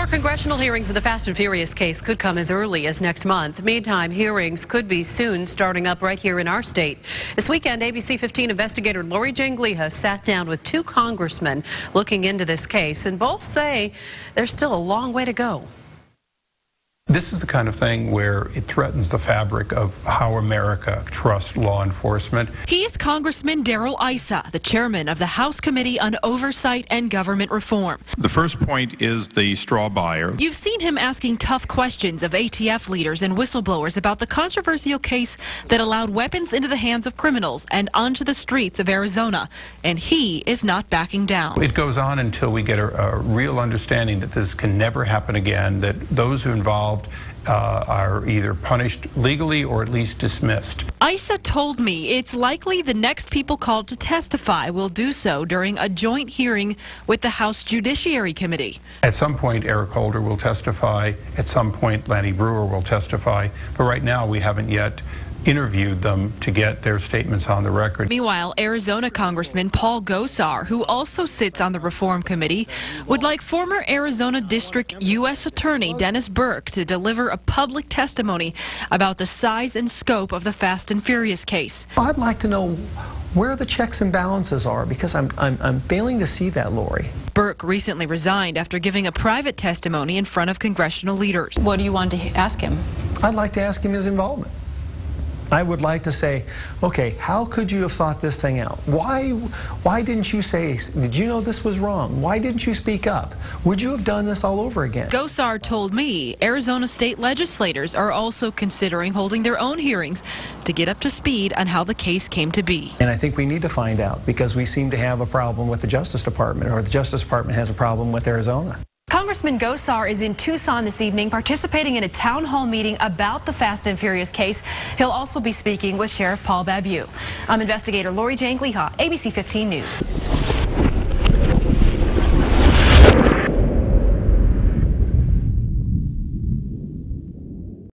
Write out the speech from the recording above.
More congressional hearings in the Fast and Furious case could come as early as next month. Meantime, hearings could be soon starting up right here in our state. This weekend, ABC 15 investigator Lori Issa sat down with two congressmen looking into this case, and both say there's still a long way to go. This is the kind of thing where it threatens the fabric of how America trusts law enforcement. He's Congressman Darrell Issa, the chairman of the House Committee on Oversight and Government Reform. The first point is the straw buyer. You've seen him asking tough questions of ATF leaders and whistleblowers about the controversial case that allowed weapons into the hands of criminals and onto the streets of Arizona. And he is not backing down. It goes on until we get a real understanding that this can never happen again, that those who involved are either punished legally or at least dismissed. Issa told me it's likely the next people called to testify will do so during a joint hearing with the House Judiciary Committee. At some point, Eric Holder will testify. At some point, Lanny Breuer will testify. But right now, we haven't yet interviewed them to get their statements on the record. Meanwhile, Arizona Congressman Paul Gosar, who also sits on the Reform Committee, would like former Arizona District U.S. Attorney Dennis Burke to deliver a public testimony about the size and scope of the Fast and Furious case. I'd like to know where the checks and balances are, because I'm failing to see that, Lori. Burke recently resigned after giving a private testimony in front of congressional leaders. What do you want to ask him? I'd like to ask him his involvement. I would like to say, okay, how could you have thought this thing out? Why didn't you say, did you know this was wrong? Why didn't you speak up? Would you have done this all over again? Gosar told me Arizona state legislators are also considering holding their own hearings to get up to speed on how the case came to be. And I think we need to find out, because we seem to have a problem with the Justice Department, or the Justice Department has a problem with Arizona. Congressman Gosar is in Tucson this evening participating in a town hall meeting about the Fast and Furious case. He'll also be speaking with Sheriff Paul Babu. I'm investigator Lori Issa, ABC 15 News.